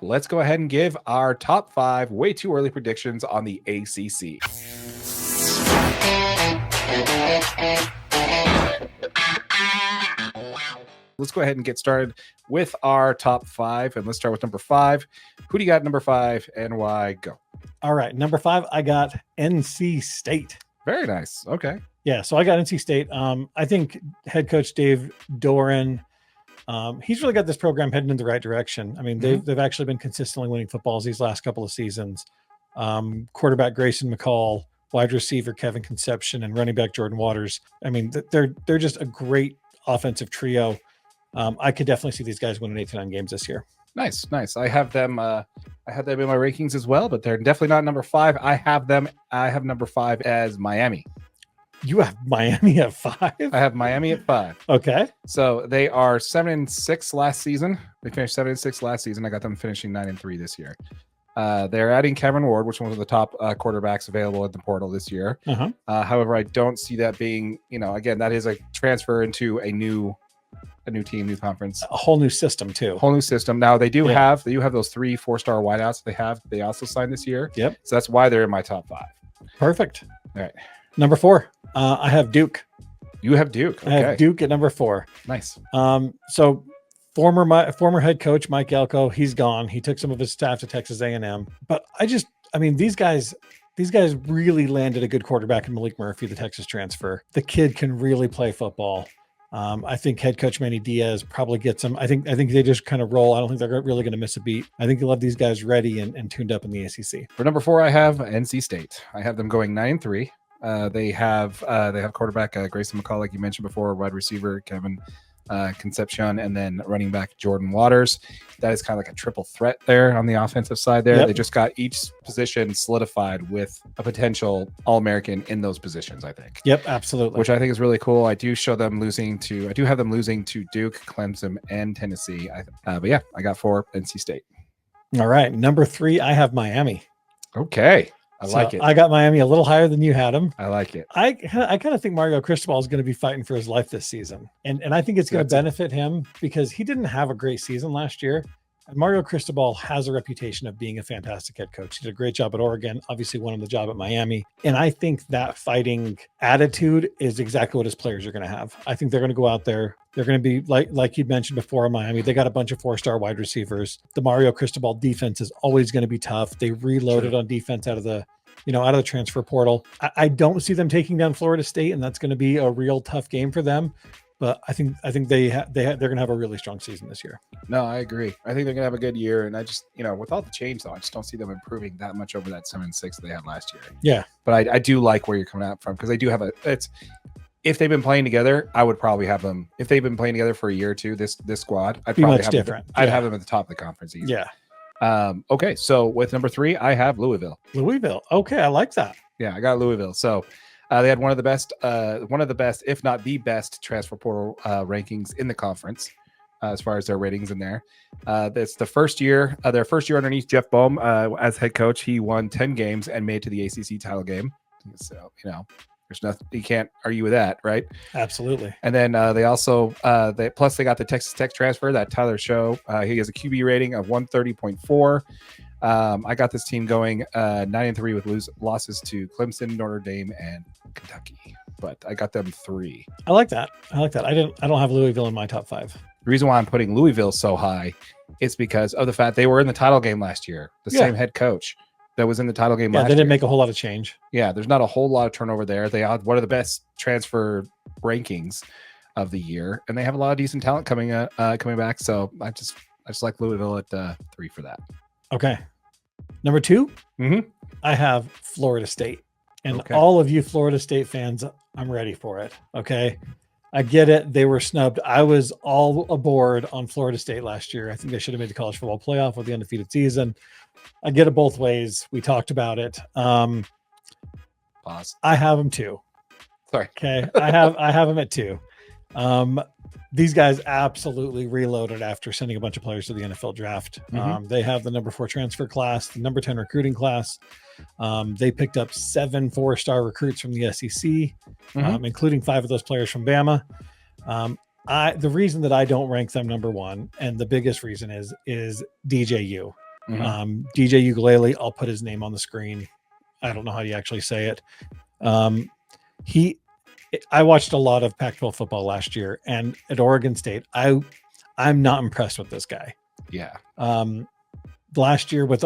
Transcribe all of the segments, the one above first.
let's go ahead and give our top 5 way too early predictions on the ACC. Let's go ahead and get started with our top 5, and let's start with number 5. Who do you got number 5 and why? Go. All right, number 5, I got NC State. Very nice. Okay. Yeah, so I got NC State. I think head coach Dave Doran, he's really got this program heading in the right direction. I mean, they've actually been consistently winning footballs these last couple of seasons. Quarterback Grayson McCall, wide receiver Kevin Conception, and running back Jordan Waters. I mean, they're just a great offensive trio. I could definitely see these guys winning 8 to 9 games this year. Nice. I have them. I had them in my rankings as well, but they're definitely not number 5. I have number 5 as Miami. You have Miami at 5? I have Miami at 5. Okay. So they are 7-6 last season. They finished 7-6 last season. I got them finishing 9-3 this year. They're adding Kevin Ward, which was one of the top quarterbacks available at the portal this year. However, I don't see that being, again, that is a transfer into a new team, new conference, a whole new system too. Whole new system. Now they do have those 3 4-star wideouts they also signed this year. Yep. So that's why they're in my top 5. Perfect. All right. Number 4, I have Duke. You have Duke. Okay. I have Duke at number 4. Nice. So former head coach Mike Elko, he's gone. He took some of his staff to Texas A&M. But these guys really landed a good quarterback in Malik Murphy, the Texas transfer. The kid can really play football. I think head coach Manny Diaz probably gets them. I think they just kind of roll. I don't think they're really going to miss a beat. I think they'll have these guys ready and tuned up in the ACC. For number 4, I have NC State. I have them going 9-3. They have quarterback Grayson McCall, like you mentioned before, wide receiver Kevin Concepcion, and then running back Jordan Waters. That is kind of like a triple threat there on the offensive side there. Yep. They just got each position solidified with a potential All-American in those positions, I think. Yep, absolutely. Which I think is really cool. I do have them losing to Duke, Clemson, and Tennessee. But yeah, I got 4 NC State. All right. Number 3, I have Miami. Okay. I like it. I got Miami a little higher than you had them. I like it. I kind of think Mario Cristobal is going to be fighting for his life this season. And I think it's going to benefit him because he didn't have a great season last year. And Mario Cristobal has a reputation of being a fantastic head coach. He did a great job at Oregon, obviously won him the job at Miami. And I think that fighting attitude is exactly what his players are going to have. I think they're going to go out there. They're going to be like you'd mentioned before in Miami. They got a bunch of 4-star wide receivers. The Mario Cristobal defense is always going to be tough. They reloaded on defense out of the transfer portal. I don't see them taking down Florida State, and that's going to be a real tough game for them. But I think they're going to have a really strong season this year. No, I agree. I think they're going to have a good year, and I just with all the change though, I just don't see them improving that much over that 7-6 they had last year. Yeah, but I do like where you're coming out from because they do have if they've been playing together, I would probably have them. If they've been playing together for a year or two, this squad, I'd probably have different. I'd have them at the top of the conference easy. Yeah. Okay, so with number 3, I have Louisville. Okay, I like that. Yeah, I got Louisville. So they had one of the best, if not the best, transfer portal rankings in the conference as far as their ratings in there. It's the first year, their first year underneath Jeff Boehm as head coach. He won 10 games and made to the ACC title game. So there's nothing you can't argue with that, right? Absolutely. And then they also they got the Texas Tech transfer, that Tyler Show. He has a QB rating of 130.4. I got this team going 9-3 with losses to Clemson, Notre Dame, and Kentucky. But I got them 3. I like that. I don't have Louisville in my top 5. The reason why I'm putting Louisville so high is because of the fact they were in the title game last year. The same head coach that was in the title game last year. They didn't make a whole lot of change. Yeah, there's not a whole lot of turnover there. They had one of the best transfer rankings of the year, and they have a lot of decent talent coming back. So I just like Louisville at 3 for that. Okay. Number 2, I have Florida State. And all of you Florida State fans, I'm ready for it. Okay. I get it. They were snubbed. I was all aboard on Florida State last year. I think they should have made the college football playoff with the undefeated season. I get it both ways. We talked about it. Pause. I have them too. Sorry. Okay. I have them at 2. These guys absolutely reloaded after sending a bunch of players to the NFL draft. They have the number 4 transfer class, the number 10 recruiting class. They picked up 7 4-star recruits from the SEC, including 5 of those players from Bama. The reason that I don't rank them number 1, and the biggest reason is DJU. DJ Ukulele, I'll put his name on the screen. I don't know how you actually say it. I watched a lot of Pac-12 football last year, and at Oregon State, I'm not impressed with this guy. Yeah. Last year with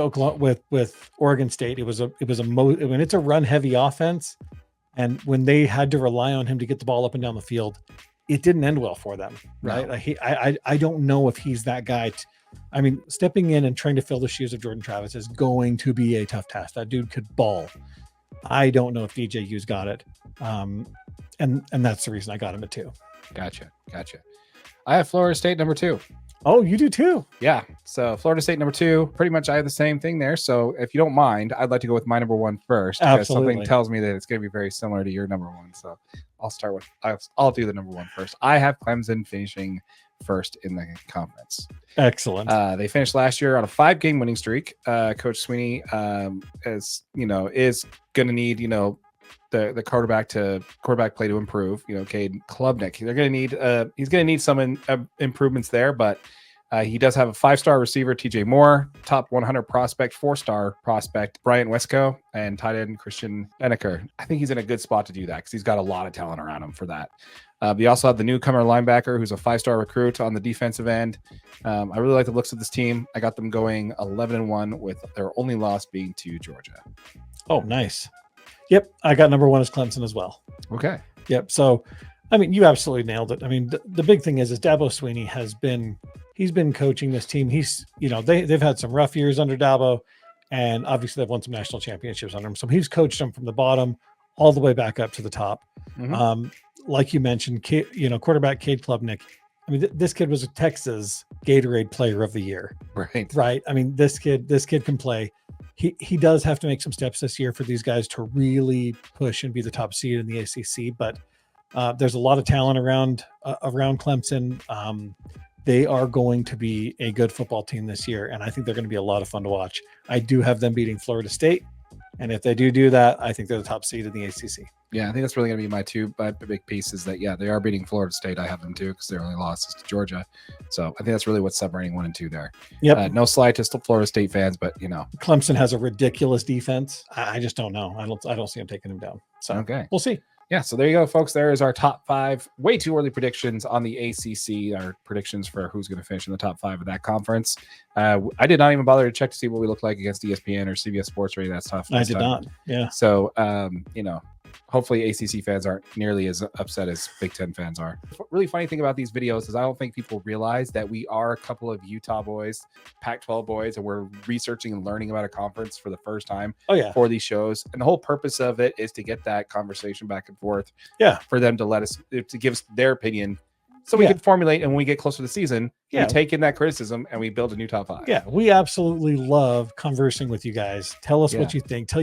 Oregon State, it's a run heavy offense, and when they had to rely on him to get the ball up and down the field, it didn't end well for them. Right? No. I don't know if he's that guy. Stepping in and trying to fill the shoes of Jordan Travis is going to be a tough task. That dude could ball. I don't know if DJ U's got it. And that's the reason I got him at 2. Gotcha. I have Florida State number 2. Oh, you do too? Yeah. So Florida State number 2, pretty much I have the same thing there. So if you don't mind, I'd like to go with my number 1 first. Because Absolutely. something tells me that it's going to be very similar to your number 1. So I'll do the number 1 first. I have Clemson finishing first in the conference. Excellent. They finished last year on a 5-game winning streak. Coach Sweeney is going to need, the quarterback play to improve. Cade Klubnik. They're going to need he's going to need some improvements there, but he does have a 5-star receiver, TJ Moore, top 100 prospect, 4-star prospect, Bryant Wesco, and tight end Christian Beneker. I think he's in a good spot to do that because he's got a lot of talent around him for that. We also have the newcomer linebacker, who's a 5-star recruit on the defensive end. I really like the looks of this team. I got them going 11-1 with their only loss being to Georgia. Oh, nice. Yep, I got number 1 as Clemson as well. Okay. Yep. So, you absolutely nailed it. The big thing is Dabo Sweeney he's been coaching this team. He's, they've had some rough years under Dabo, and obviously they've won some national championships under him. So he's coached them from the bottom all the way back up to the top. Mm-hmm. Like you mentioned, quarterback Cade Klubnik. This kid was a Texas Gatorade Player of the Year. Right. This kid can play. He does have to make some steps this year for these guys to really push and be the top seed in the ACC. But there's a lot of talent around Clemson. They are going to be a good football team this year, and I think they're going to be a lot of fun to watch. I do have them beating Florida State, and if they do that, I think they're the top seed in the ACC. Yeah, I think that's really going to be my big pieces. That they are beating Florida State. I have them too because their only loss is to Georgia. So I think that's really what's separating 1 and 2 there. Yep. No slight to Florida State fans, but Clemson has a ridiculous defense. I just don't know. I don't see them taking them down. So okay, we'll see. Yeah, so there you go, folks. There is our top 5 way too early predictions on the ACC, our predictions for who's going to finish in the top 5 of that conference. I did not even bother to check to see what we look like against ESPN or CBS Sports or any of that stuff. I did not. Yeah. So, hopefully ACC fans aren't nearly as upset as Big Ten fans are. Really funny thing about these videos is I don't think people realize that we are a couple of Utah boys, Pac-12 boys, and we're researching and learning about a conference for the first time for these shows. And the whole purpose of it is to get that conversation back and forth. Yeah. For them to give us their opinion so we can formulate, and when we get closer to the season, we take in that criticism and we build a new top 5. Yeah, we absolutely love conversing with you guys. Tell us what you think. Tell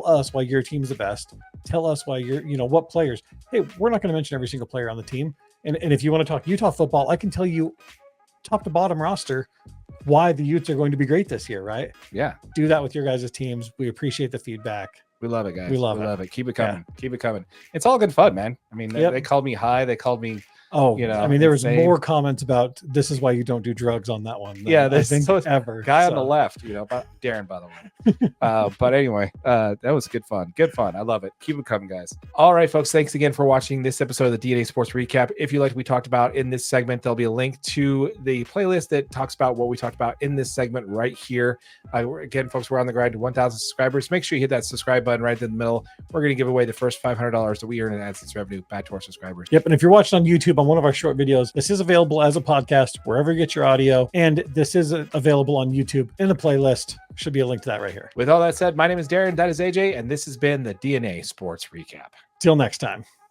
us why your team's the best. Tell us why what players. Hey, we're not going to mention every single player on the team. And if you want to talk Utah football, I can tell you top to bottom roster why the Utes are going to be great this year, right? Yeah. Do that with your guys' teams. We appreciate the feedback. We love it, guys. We love it. Keep it coming. Yeah. Keep it coming. It's all good fun, man. They called me high. They called me. Oh, there was more comments about this is why you don't do drugs on that one. There's guy on the left, about Darren, by the way. But anyway, that was good fun. Good fun. I love it. Keep it coming, guys. All right, folks. Thanks again for watching this episode of the DNA Sports Recap. If you liked what we talked about in this segment, there'll be a link to the playlist that talks about what we talked about in this segment right here. Again, folks, we're on the grind to 1,000 subscribers. Make sure you hit that subscribe button right in the middle. We're going to give away the first $500 that we earn in AdSense revenue back to our subscribers. Yep. And if you're watching on YouTube on one of our short videos, this is available as a podcast wherever you get your audio, and this is available on YouTube in the playlist. Should be a link to that right here. With all that said, my name is Darren, that is AJ, and this has been the DNA Sports Recap. Till next time.